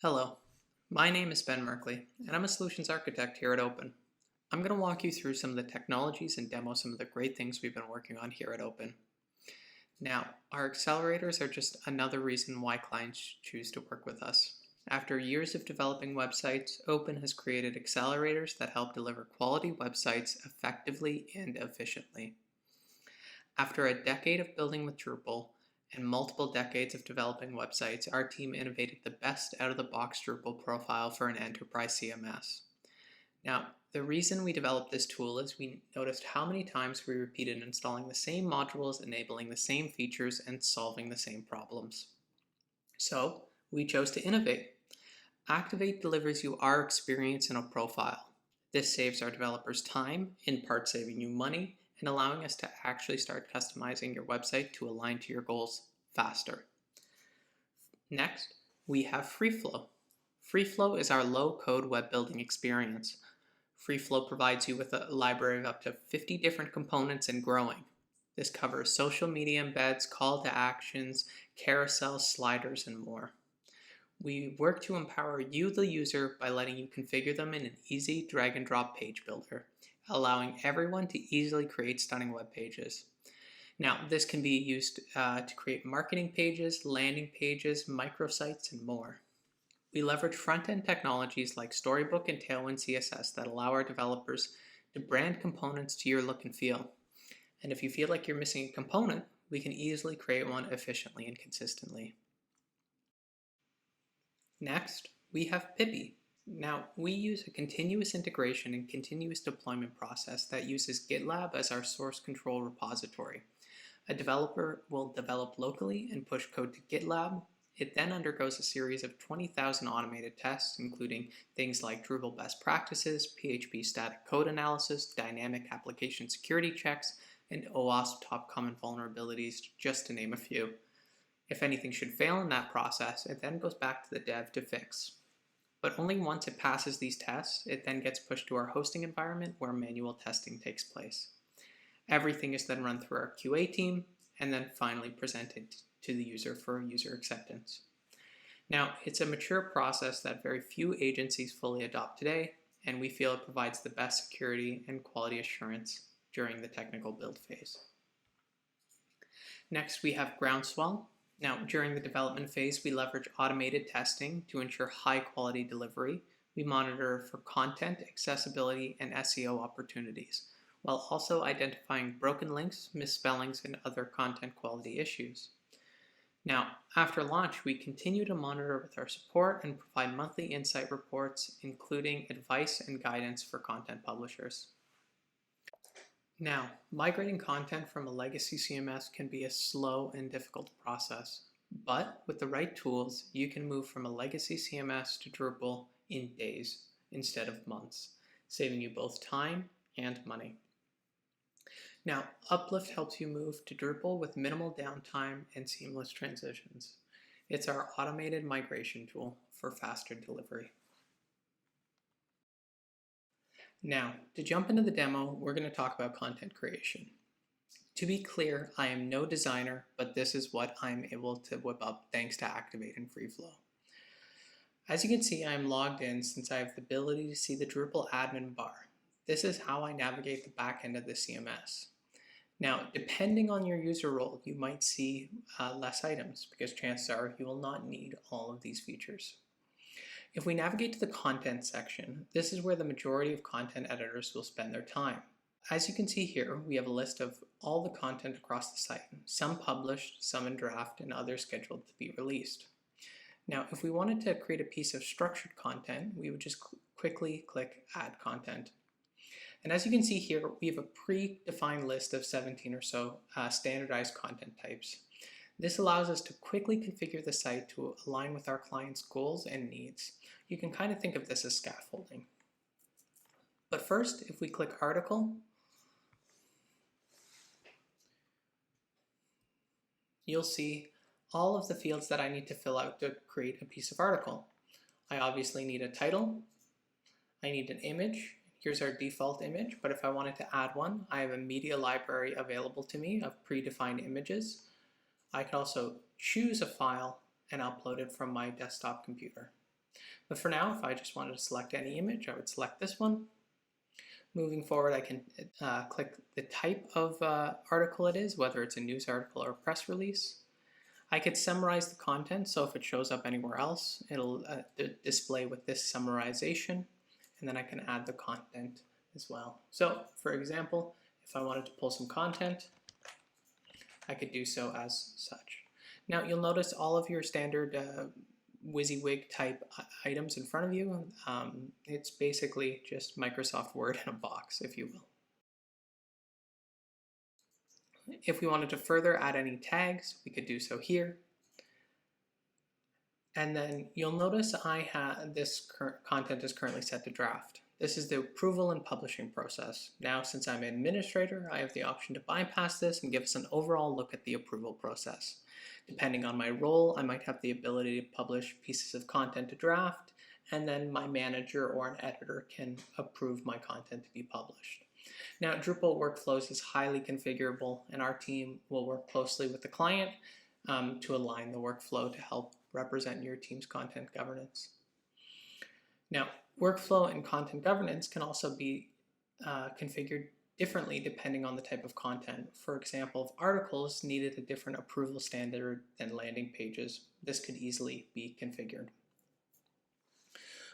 Hello, my name is Ben Merkley, and I'm a solutions architect here at OPIN. I'm going to walk you through some of the technologies and demo some of the great things we've been working on here at OPIN. Now, our accelerators are just another reason why clients choose to work with us. After years of developing websites, OPIN has created accelerators that help deliver quality websites effectively and efficiently. After a decade of building with Drupal, and multiple decades of developing websites, our team innovated the best out-of-the-box Drupal profile for an enterprise CMS. Now, the reason we developed this tool is we noticed how many times we repeated installing the same modules, enabling the same features, and solving the same problems. So, we chose to innovate. Activate delivers you our experience in a profile. This saves our developers time, in part saving you money, and allowing us to actually start customizing your website to align to your goals faster. Next, we have Freeflow. Freeflow is our low-code web building experience. Freeflow provides you with a library of up to 50 different components and growing. This covers social media embeds, call to actions, carousels, sliders, and more. We work to empower you, the user, by letting you configure them in an easy drag-and-drop page builder, allowing everyone to easily create stunning web pages. Now, this can be used to create marketing pages, landing pages, microsites, and more. We leverage front-end technologies like Storybook and Tailwind CSS that allow our developers to brand components to your look and feel. And if you feel like you're missing a component, we can easily create one efficiently and consistently. Next, we have Pippy. Now, we use a continuous integration and continuous deployment process that uses GitLab as our source control repository. A developer will develop locally and push code to GitLab. It then undergoes a series of 20,000 automated tests, including things like Drupal best practices, PHP static code analysis, dynamic application security checks, and OWASP top common vulnerabilities, just to name a few. If anything should fail in that process, it then goes back to the dev to fix. But only once it passes these tests, it then gets pushed to our hosting environment where manual testing takes place. Everything is then run through our QA team and then finally presented to the user for user acceptance. Now, it's a mature process that very few agencies fully adopt today, and we feel it provides the best security and quality assurance during the technical build phase. Next, we have Groundswell. Now, during the development phase, we leverage automated testing to ensure high quality delivery. We monitor for content, accessibility, and SEO opportunities, while also identifying broken links, misspellings, and other content quality issues. Now, after launch, we continue to monitor with our support and provide monthly insight reports, including advice and guidance for content publishers. Now, migrating content from a legacy CMS can be a slow and difficult process, but with the right tools, you can move from a legacy CMS to Drupal in days instead of months, saving you both time and money. Now, Uplift helps you move to Drupal with minimal downtime and seamless transitions. It's our automated migration tool for faster delivery. Now, to jump into the demo, we're going to talk about content creation. To be clear, I am no designer, but this is what I'm able to whip up thanks to Activate and Freeflow. As you can see, I'm logged in since I have the ability to see the Drupal admin bar. This is how I navigate the back end of the CMS. Now, depending on your user role, you might see less items because chances are you will not need all of these features. If we navigate to the content section, this is where the majority of content editors will spend their time. As you can see here, we have a list of all the content across the site, some published, some in draft, and others scheduled to be released. Now, if we wanted to create a piece of structured content, we would just quickly click Add Content. And as you can see here, we have a pre-defined list of 17 or so standardized content types. This allows us to quickly configure the site to align with our client's goals and needs. You can kind of think of this as scaffolding. But first, if we click Article, you'll see all of the fields that I need to fill out to create a piece of article. I obviously need a title, I need an image. Here's our default image, but if I wanted to add one, I have a media library available to me of predefined images. I could also choose a file and upload it from my desktop computer. But for now, if I just wanted to select any image, I would select this one. Moving forward, I can click the type of article it is, whether it's a news article or a press release. I could summarize the content, so if it shows up anywhere else, it'll display with this summarization, and then I can add the content as well. So, for example, if I wanted to pull some content, I could do so as such. Now, you'll notice all of your standard WYSIWYG type items in front of you. It's basically just Microsoft Word in a box, if you will. If we wanted to further add any tags, we could do so here. And then you'll notice I have this content is currently set to draft. This is the approval and publishing process. Now, since I'm an administrator, I have the option to bypass this and give us an overall look at the approval process. Depending on my role, I might have the ability to publish pieces of content to draft, and then my manager or an editor can approve my content to be published. Now, Drupal Workflows is highly configurable, and our team will work closely with the client to align the workflow to help represent your team's content governance. Now, workflow and content governance can also be configured differently depending on the type of content. For example, if articles needed a different approval standard than landing pages, this could easily be configured.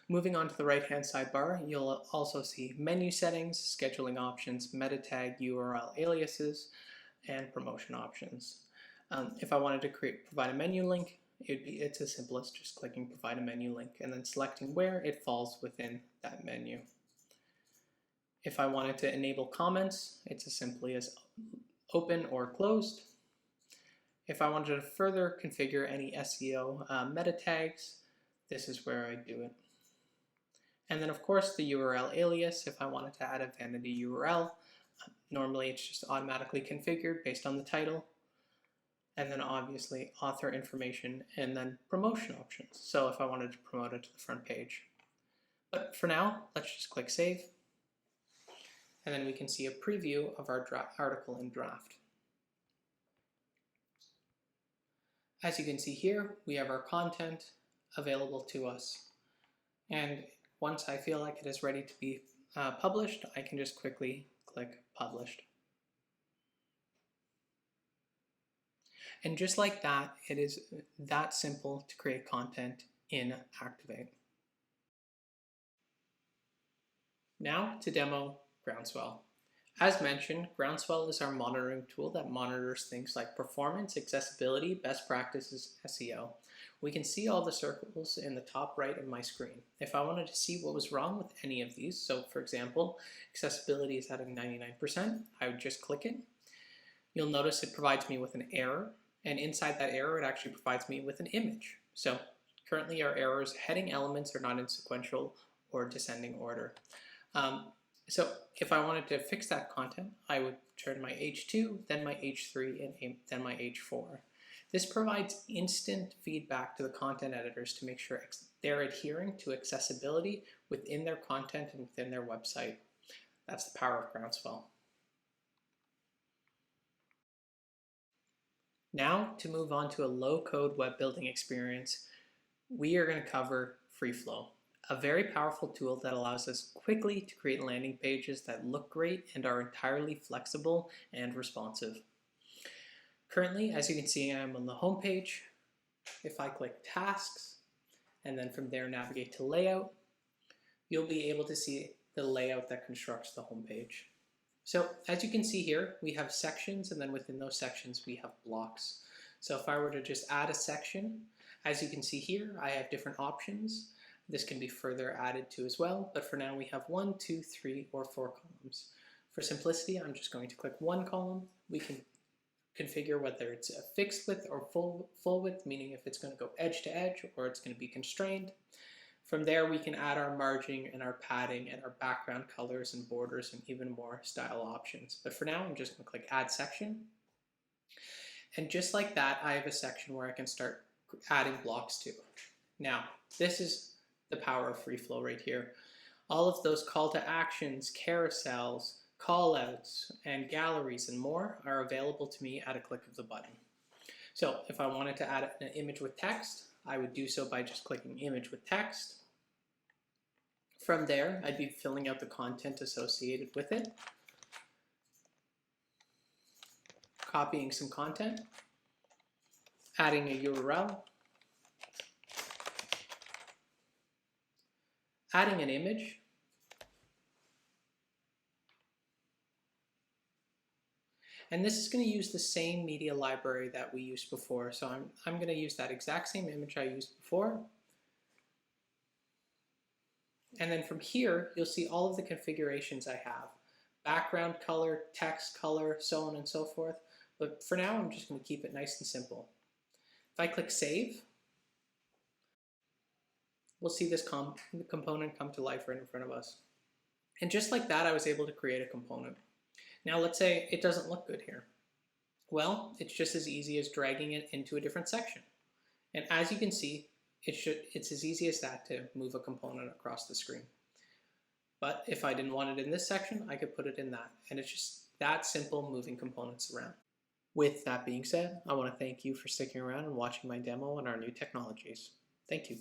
Moving on to the right-hand sidebar, you'll also see menu settings, scheduling options, meta tag URL aliases, and promotion options. If I wanted to provide a menu link, it's as simple as just clicking provide a menu link and then selecting where it falls within that menu. If I wanted to enable comments, it's as simply as open or closed. If I wanted to further configure any SEO meta tags, this is where I do it. And then of course the URL alias, if I wanted to add a vanity URL, normally it's just automatically configured based on the title. And then obviously author information and then promotion options. So if I wanted to promote it to the front page. But for now, let's just click save. And then we can see a preview of our article in draft. As you can see here, we have our content available to us. And once I feel like it is ready to be published, I can just quickly click published. And just like that, it is that simple to create content in Activate. Now to demo Groundswell. As mentioned, Groundswell is our monitoring tool that monitors things like performance, accessibility, best practices, SEO. We can see all the circles in the top right of my screen. If I wanted to see what was wrong with any of these, so for example, accessibility is at a 99%, I would just click it. You'll notice it provides me with an error, and inside that error it actually provides me with an image. So currently our errors, heading elements are not in sequential or descending order. So if I wanted to fix that content, I would turn my H2, then my H3, and then my H4. This provides instant feedback to the content editors to make sure they're adhering to accessibility within their content and within their website. That's the power of Groundswell. Now, to move on to a low-code web building experience, we are going to cover Freeflow, a very powerful tool that allows us quickly to create landing pages that look great and are entirely flexible and responsive. Currently, as you can see, I'm on the home page. If I click Tasks, and then from there navigate to Layout, you'll be able to see the layout that constructs the home page. So as you can see here, we have sections, and then within those sections we have blocks. So if I were to just add a section, as you can see here, I have different options. This can be further added to as well, but for now we have 1, 2, 3, or 4 columns. For simplicity, I'm just going to click one column. We can configure whether it's a fixed width or full width, meaning if it's going to go edge to edge or it's going to be constrained. From there, we can add our margin and our padding and our background colors and borders and even more style options. But for now, I'm just going to click Add Section. And just like that, I have a section where I can start adding blocks to. Now, this is the power of Freeflow right here. All of those call to actions, carousels, callouts, and galleries and more are available to me at a click of the button. So if I wanted to add an image with text, I would do so by just clicking Image with Text. From there, I'd be filling out the content associated with it, copying some content, adding a URL, adding an image, and this is going to use the same media library that we used before. So I'm going to use that exact same image I used before. And then from here, you'll see all of the configurations I have. Background color, text color, so on and so forth. But for now, I'm just going to keep it nice and simple. If I click Save, we'll see this component come to life right in front of us. And just like that, I was able to create a component. Now let's say it doesn't look good here. Well, it's just as easy as dragging it into a different section. And as you can see, it's as easy as that to move a component across the screen. But if I didn't want it in this section, I could put it in that. And it's just that simple, moving components around. With that being said, I want to thank you for sticking around and watching my demo on our new technologies. Thank you.